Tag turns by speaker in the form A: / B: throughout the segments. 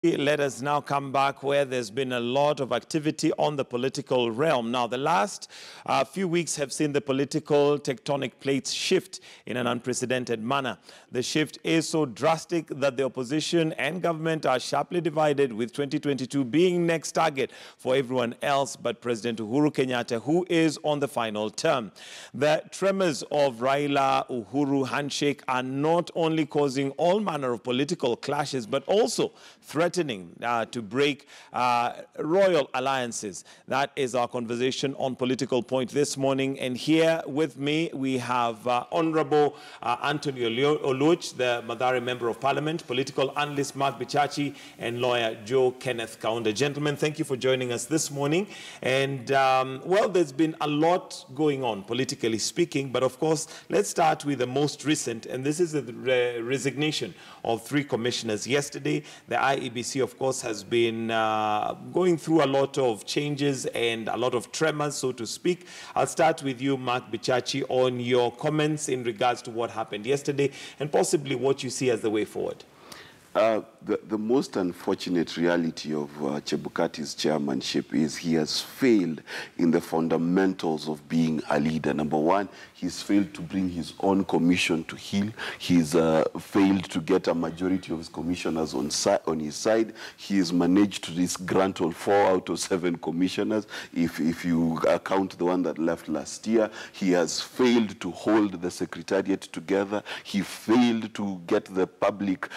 A: Let us now come back where there's been a lot of activity on the political realm. Now, the last few weeks have seen the political tectonic plates shift in an unprecedented manner. The shift is so drastic that the opposition and government are sharply divided, with 2022 being next target for everyone else but President Uhuru Kenyatta, who is on the final term. The tremors of Raila Uhuru handshake are not only causing all manner of political clashes, but also threatening to break royal alliances. That is our conversation on Political Point this morning. And here with me, we have Honorable Anthony Oluoch, the Mathare Member of Parliament, political analyst Mark Bichachi, and lawyer Kenneth Kaunda. Gentlemen, thank you for joining us this morning. And, well, there's been a lot going on, politically speaking. But, of course, let's start with the most recent. And this is the resignation of 3 commissioners. Yesterday, the IEBC, of course, has been going through a lot of changes and a lot of tremors, so to speak. I'll start with you, Mark Bichachi, on your comments in regards to what happened yesterday and possibly what you see as the way forward.
B: The most unfortunate reality of Chebukati's chairmanship is he has failed in the fundamentals of being a leader. Number one, he's failed to bring his own commission to heel. He's failed to get a majority of his commissioners on his side. He has managed to disgruntle 4 out of 7 commissioners. If you count the one that left last year, he has failed to hold the secretariat together. He failed to get the public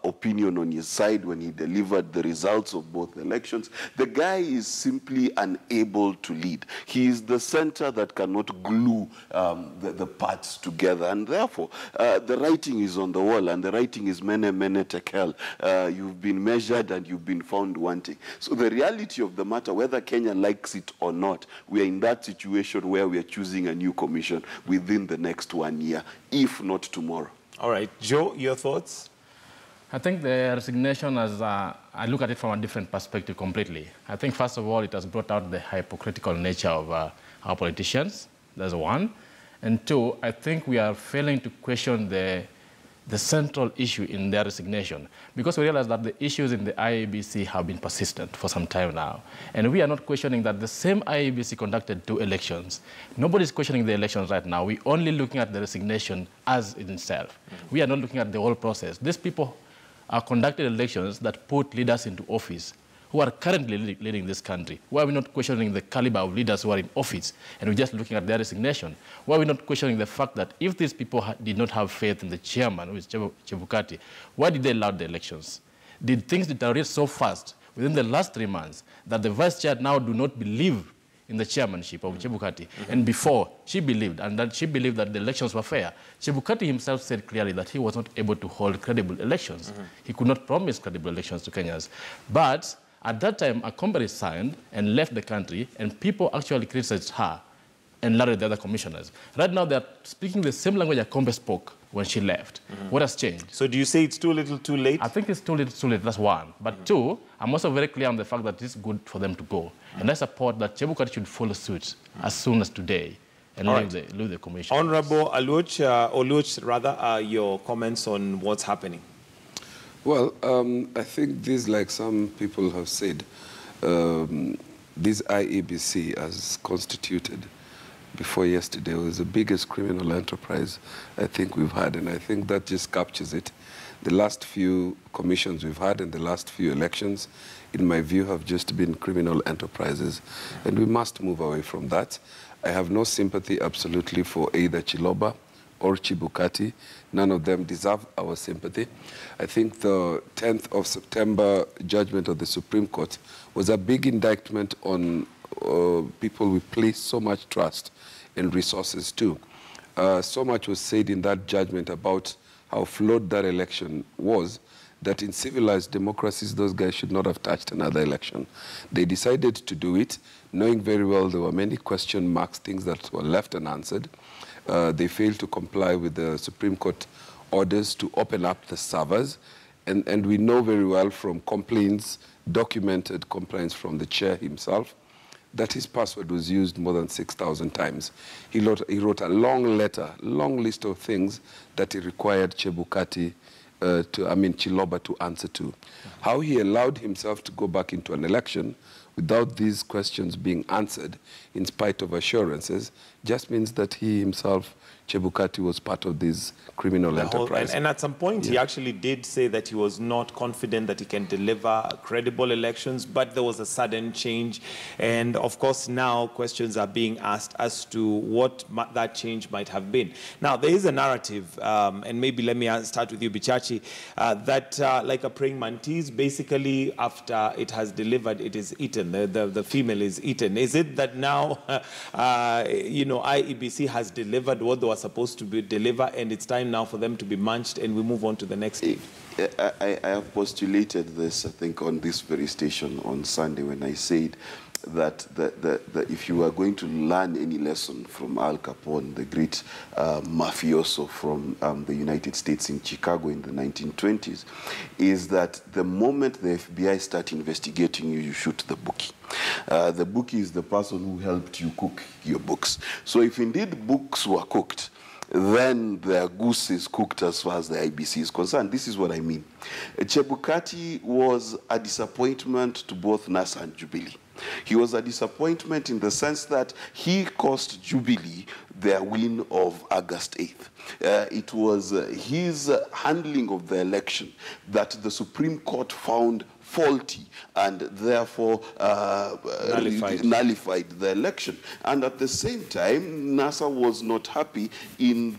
B: opinion on his side when he delivered the results of both elections. The guy is simply unable to lead. He is the center that cannot glue the parts together, and therefore the writing is on the wall, and the writing is mene tekel. You've been measured and you've been found wanting. So the reality of the matter, whether Kenya likes it or not, we are in that situation where we are choosing a new commission within the next 1 year, if not tomorrow.
A: All right, Joe, your thoughts?
C: I think the resignation, as I look at it from a different perspective completely. I think, first of all, it has brought out the hypocritical nature of our politicians. That's one. And 2, I think we are failing to question the central issue in their resignation, because we realize that the issues in the IEBC have been persistent for some time now. And we are not questioning that the same IEBC conducted 2 elections. Nobody's questioning the elections right now. We're only looking at the resignation as in itself. We are not looking at the whole process. These people conducted elections that put leaders into office who are currently leading this country. Why are we not questioning the caliber of leaders who are in office and we're just looking at their resignation? Why are we not questioning the fact that if these people did not have faith in the chairman, who is Chebukati, why did they allow the elections? Did things deteriorate so fast within the last 3 months that the vice chair now do not believe in the chairmanship of Chebukati? And before, she believed, and that she believed that the elections were fair. Chebukati himself said clearly that he was not able to hold credible elections. He could not promise credible elections to Kenyans. But at that time, a company signed and left the country, and people actually criticized her and larry the other commissioners. Right now, they're speaking the same language Akombe spoke when she left. What has changed?
A: So do you say it's too little, too late?
C: I think it's too little, too late. That's one. But 2, I'm also very clear on the fact that it's good for them to go. And I support that Chebukati should follow suit as soon as today and leave the commission.
A: Honorable Oluoch, your comments on what's happening.
D: Well, I think this, like some people have said, this IEBC as constituted before yesterday was the biggest criminal enterprise I think we've had, and I think that just captures it. The last few commissions we've had and the last few elections, in my view, have just been criminal enterprises, and we must move away from that. I have no sympathy absolutely for either Chiloba or Chebukati. None of them deserve our sympathy. I think the 10th of September judgment of the Supreme Court was a big indictment on people we place so much trust and resources to. So much was said in that judgment about how flawed that election was, that in civilized democracies, those guys should not have touched another election. They decided to do it, knowing very well there were many question marks, things that were left unanswered. They failed to comply with the Supreme Court orders to open up the servers. And we know very well from complaints, documented complaints from the chair himself, that his password was used more than 6,000 times. He wrote a long letter, long list of things that he required Chebukati Chiloba to answer to. How he allowed himself to go back into an election without these questions being answered, in spite of assurances, just means that he himself, Chebukati, was part of this criminal enterprise.
A: And at some point, he actually did say that he was not confident that he can deliver credible elections, but there was a sudden change. And of course, now questions are being asked as to what that change might have been. Now, there is a narrative, and maybe let me start with you, Bichachi, that like a praying mantis, basically after it has delivered, it is eaten. The female is eaten. Is it that now, IEBC has delivered what they were supposed to deliver, and it's time now for them to be munched, and we move on to the next thing?
B: I have postulated this, I think, on this very station on Sunday when I said that if you are going to learn any lesson from Al Capone, the great mafioso from the United States in Chicago in the 1920s, is that the moment the FBI start investigating you, you shoot the bookie. The bookie is the person who helped you cook your books. So if indeed books were cooked, then the goose is cooked as far as the IBC is concerned. This is what I mean. Chebukati was a disappointment to both NASA and Jubilee. He was a disappointment in the sense that he cost Jubilee their win of August 8th. It was his handling of the election that the Supreme Court found faulty and therefore nullified the election. And at the same time, NASA was not happy in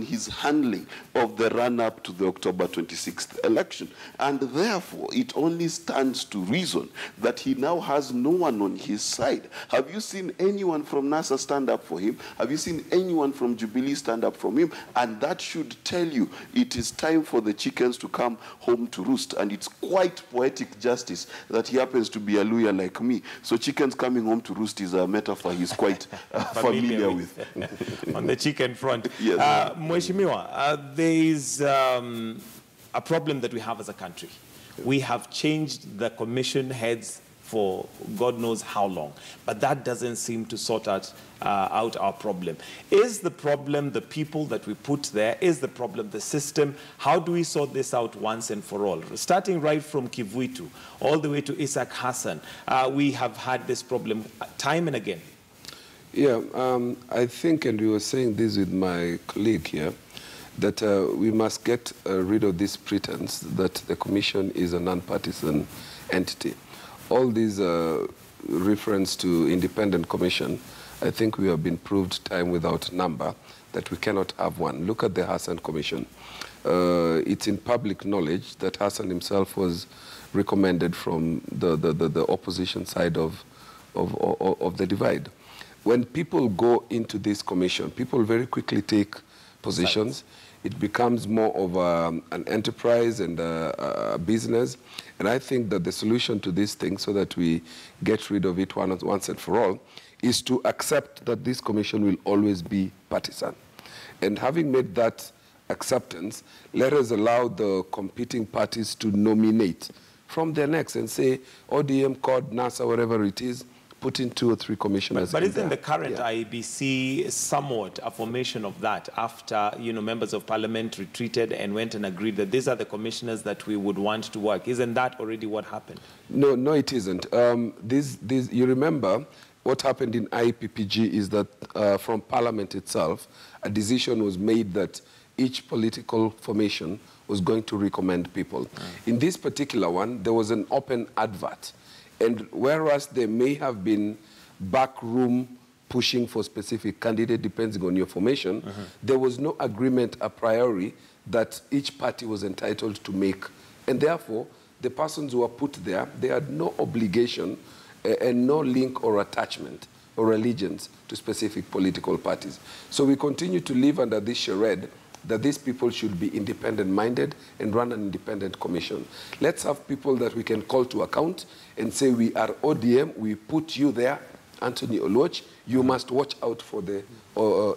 B: his handling of the run-up to the October 26th election. And therefore, it only stands to reason that he now has no one on his side. Have you seen anyone from NASA stand up for him? Have you seen anyone from Jubilee stand up for him? And that should tell you it is time for the chickens to come home to roost. And it's quite poetic justice that he happens to be a lawyer like me. So chickens coming home to roost is a metaphor he's quite familiar with.
A: On the chicken front.
B: Yes.
A: Mheshimiwa, there is a problem that we have as a country. We have changed the commission heads for God knows how long, but that doesn't seem to sort out our problem. Is the problem the people that we put there? Is the problem the system? How do we sort this out once and for all? Starting right from Kivuitu all the way to Isaac Hassan, we have had this problem time and again.
D: Yeah, I think, and we were saying this with my colleague here, that we must get rid of this pretense that the commission is a non-partisan entity. All these reference to independent commission, I think we have been proved time without number that we cannot have one. Look at the Hassan Commission. It's in public knowledge that Hassan himself was recommended from the opposition side of the divide. When people go into this commission, people very quickly take positions. It becomes more of an enterprise and a business. And I think that the solution to this thing, so that we get rid of it once and for all, is to accept that this commission will always be partisan. And having made that acceptance, let us allow the competing parties to nominate from their necks and say, ODM, CORD, NASA, whatever it is, put in 2 or 3 commissioners.
A: But isn't the current IEBC somewhat a formation of that after, members of parliament retreated and went and agreed that these are the commissioners that we would want to work? Isn't that already what happened?
D: No, it isn't. You remember what happened in IPPG is that from parliament itself, a decision was made that each political formation was going to recommend people. In this particular one, there was an open advert. And whereas there may have been backroom pushing for specific candidate depending on your formation, there was no agreement a priori that each party was entitled to make. And therefore, the persons who were put there, they had no obligation and no link or attachment or allegiance to specific political parties. So we continue to live under this charade that these people should be independent-minded and run an independent commission. Let's have people that we can call to account and say, we are ODM, we put you there, Anthony Oluoch, you must watch out for the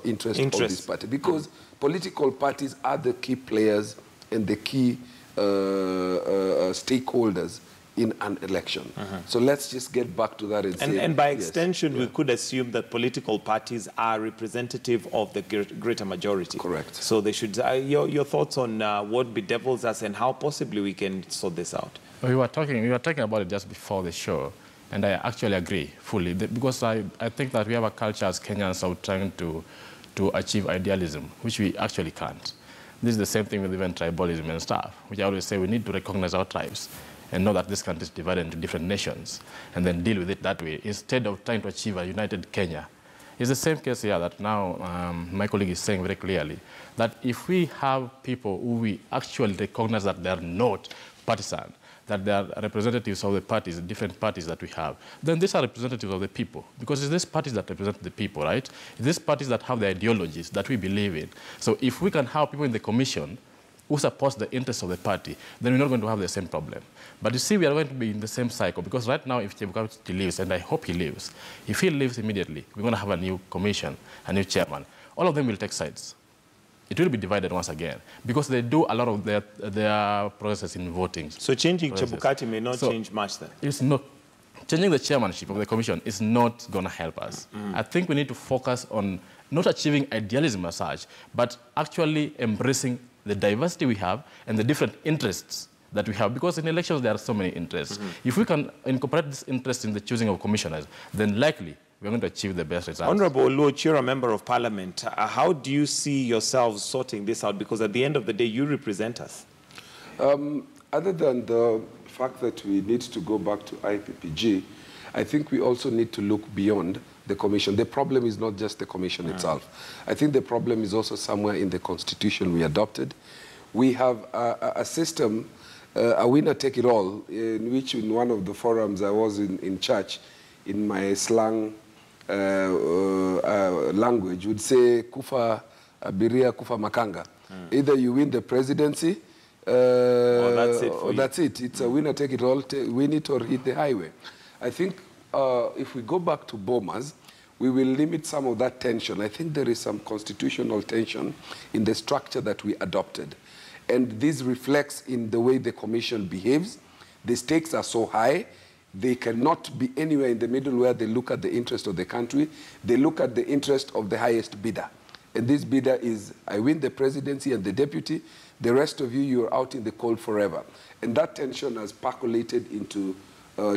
D: interest of this party. Because political parties are the key players and the key stakeholders in an election. So let's just get back to that and say...
A: And by
D: yes,
A: extension, we could assume that political parties are representative of the greater majority.
D: Correct.
A: So they should... your thoughts on what bedevils us and how possibly we can sort this out?
C: We were talking about it just before the show, and I actually agree fully, because I think that we have a culture as Kenyans of trying to achieve idealism, which we actually can't. This is the same thing with even tribalism and stuff, which I always say we need to recognize our tribes and know that this country is divided into different nations, and then deal with it that way, instead of trying to achieve a united Kenya. It's the same case here that now my colleague is saying very clearly, that if we have people who we actually recognize that they are not partisan, that they are representatives of the parties, the different parties that we have, then these are representatives of the people. Because it's these parties that represent the people, right? It's these parties that have the ideologies that we believe in. So if we can have people in the commission who support the interests of the party, then we're not going to have the same problem. But you see, we are going to be in the same cycle, because right now, if Chebukati leaves, and I hope he leaves, if he leaves immediately, we're going to have a new commission, a new chairman. All of them will take sides. It will be divided once again, because they do a lot of their processes in voting.
A: So changing Chebukati may not change much then?
C: It's not. Changing the chairmanship of the commission is not going to help us. I think we need to focus on not achieving idealism as such, but actually embracing the diversity we have and the different interests that we have, because in elections there are so many interests. If we can incorporate this interest in the choosing of commissioners, then likely we're going to achieve the best results.
A: Honorable Oluoch, you're a member of parliament. How do you see yourselves sorting this out? Because at the end of the day, you represent us.
D: Other than the fact that we need to go back to IPPG, I think we also need to look beyond the commission. The problem is not just the commission itself. I think the problem is also somewhere in the constitution we adopted. We have a system, a winner-take-it-all, in which in one of the forums I was in church, in my slang language, would say, kufa abiria, kufa makanga. Either you win the presidency,
A: or that's it for you.
D: That's it. It's a winner-take-it-all, win it or hit the highway. I think if we go back to Bomas, we will limit some of that tension. I think there is some constitutional tension in the structure that we adopted. And this reflects in the way the commission behaves. The stakes are so high, they cannot be anywhere in the middle where they look at the interest of the country. They look at the interest of the highest bidder. And this bidder is, I win the presidency and the deputy, the rest of you, you're out in the cold forever. And that tension has percolated into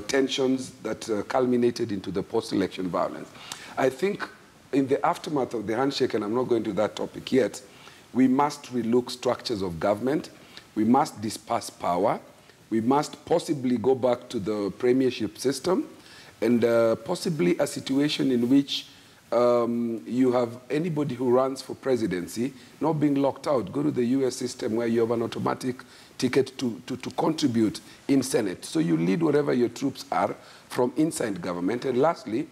D: tensions that culminated into the post-election violence. I think in the aftermath of the handshake, and I'm not going to that topic yet, we must relook structures of government. We must disperse power. We must possibly go back to the premiership system, and possibly a situation in which you have anybody who runs for presidency not being locked out. Go to the US system where you have an automatic ticket to contribute in Senate. So you lead wherever your troops are from inside government. And lastly,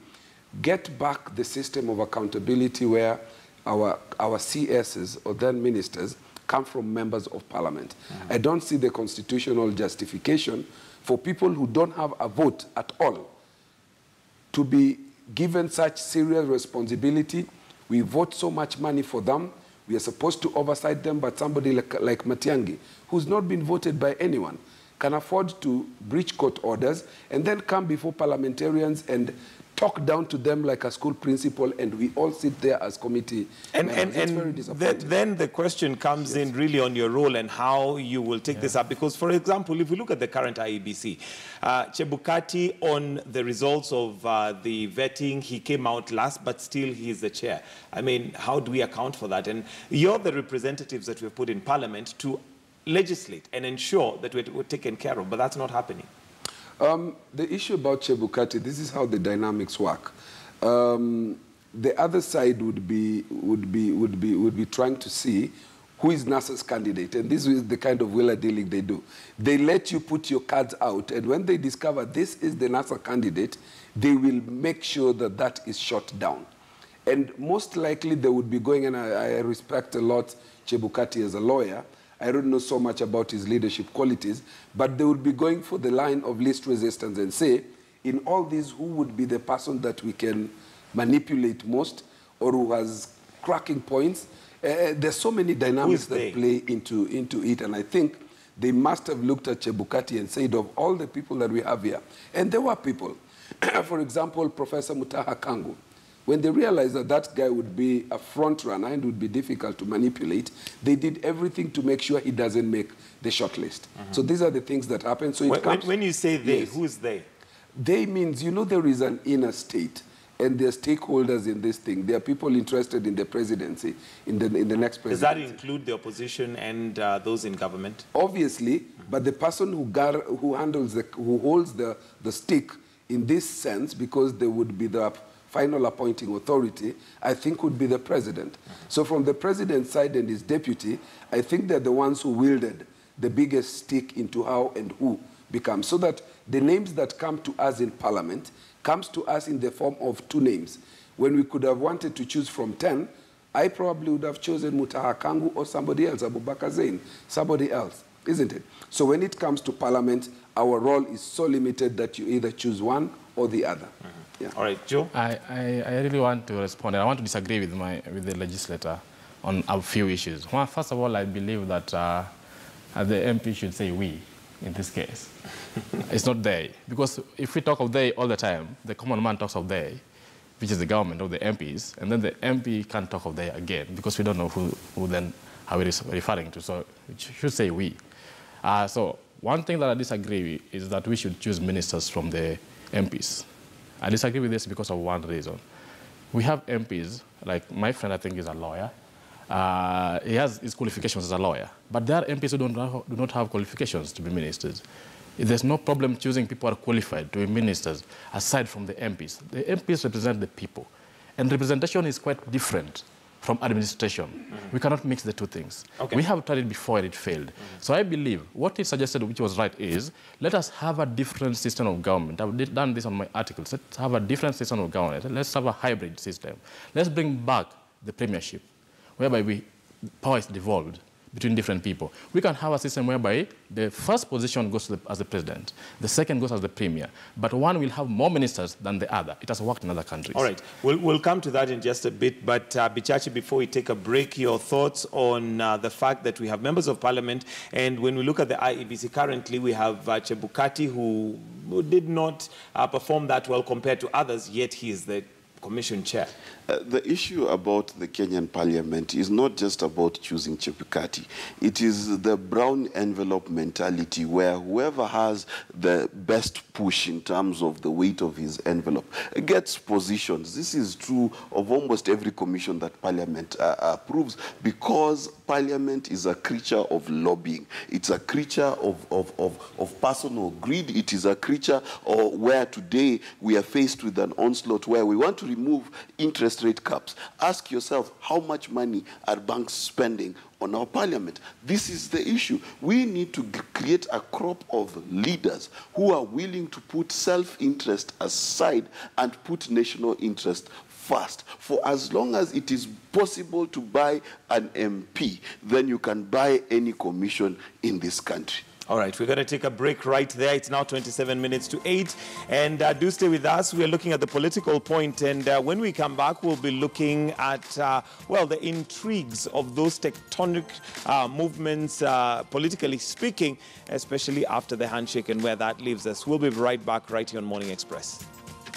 D: get back the system of accountability where our CSs, or then ministers, come from members of parliament. I don't see the constitutional justification for people who don't have a vote at all to be given such serious responsibility. We vote so much money for them. We are supposed to oversight them, but somebody like Matiang'i, who's not been voted by anyone, can afford to breach court orders and then come before parliamentarians and talk down to them like a school principal, and we all sit there as committee.
A: And then the question comes in really on your role and how you will take this up. Because, for example, if we look at the current IEBC, Chebukati, on the results of the vetting, he came out last, but still he's the chair. I mean, how do we account for that? And you're the representatives that we've put in parliament to legislate and ensure that we're taken care of, but that's not happening.
D: The issue about Chebukati, this is how the dynamics work. The other side would be trying to see who is NASA's candidate, and this is the kind of wheeler dealing they do. They let you put your cards out, and when they discover this is the NASA candidate, they will make sure that that is shut down. And most likely they would be going, and I respect a lot Chebukati as a lawyer. I don't know so much about his leadership qualities, but they would be going for the line of least resistance and say, in all these, who would be the person that we can manipulate most, or who has cracking points? There's so many dynamics that play into it, and I think they must have looked at Chebukati and said, of all the people that we have here, and there were people, for example, Professor Mutaha Kangu, when they realized that that guy would be a front runner and would be difficult to manipulate, they did everything to make sure he doesn't make the shortlist. So these are the things that happen. So
A: when you say they,
D: yes.
A: who's they?
D: They means, you know, there is an inner state, and there are stakeholders in this thing. There are people interested in the presidency, in the next presidency.
A: Does that include the opposition and those in government?
D: Obviously, but the person who holds the stick in this sense, because they would be the final appointing authority, I think would be the president. So from the president's side and his deputy, I think they're the ones who wielded the biggest stick into how and who becomes. So that the names that come to us in parliament comes to us in the form of 2 names. When we could have wanted to choose from 10, I probably would have chosen Mutaha Kangu or somebody else, Abubakar Zain, somebody else, isn't it? So when it comes to parliament, our role is so limited that you either choose one or the other. Yeah.
A: All right, Joe?
C: I really want to respond. I want to disagree with the legislator on a few issues. Well, first of all, I believe that the MP should say we in this case. It's not they. Because if we talk of they all the time, the common man talks of they, which is the government or the MPs, and then the MP can't talk of they again because we don't know who then how it is referring to. So it should say we. So one thing that I disagree with is that we should choose ministers from the MPs. I disagree with this because of one reason. We have MPs, like my friend I think is a lawyer. He has his qualifications as a lawyer. But there are MPs who do not have qualifications to be ministers. There's no problem choosing people who are qualified to be ministers aside from the MPs. The MPs represent the people. And representation is quite different from administration. We cannot mix the two things. Okay. We have tried it before and it failed. So I believe what he suggested, which was right, is let us have a different system of government. I've done this on my articles. Let's have a different system of government. Let's have a hybrid system. Let's bring back the premiership, whereby power is devolved between different people. We can have a system whereby the first position goes as the president, the second goes as the premier, but one will have more ministers than the other. It has worked in other countries.
A: All right, we'll come to that in just a bit, but Bichachi, before we take a break, your thoughts on the fact that we have members of parliament, and when we look at the IEBC currently, we have Chebukati, who did not perform that well compared to others, yet he is the commission chair.
B: The issue about the Kenyan parliament is not just about choosing Chebukati. It is the brown envelope mentality where whoever has the best push in terms of the weight of his envelope gets positions. This is true of almost every commission that parliament approves, because parliament is a creature of lobbying. It's a creature of personal greed. It is a creature where today we are faced with an onslaught where we want to remove interest rate caps. Ask yourself, how much money are banks spending on our parliament? This is the issue. We need to create a crop of leaders who are willing to put self-interest aside and put national interest first. For as long as it is possible to buy an MP, then you can buy any commission in this country.
A: All right, we're going to take a break right there. It's now 27 minutes to 8. And do stay with us. We're looking at the political point. And when we come back, we'll be looking at, well, the intrigues of those tectonic movements, politically speaking, especially after the handshake and where that leaves us. We'll be right back right here on Morning Express.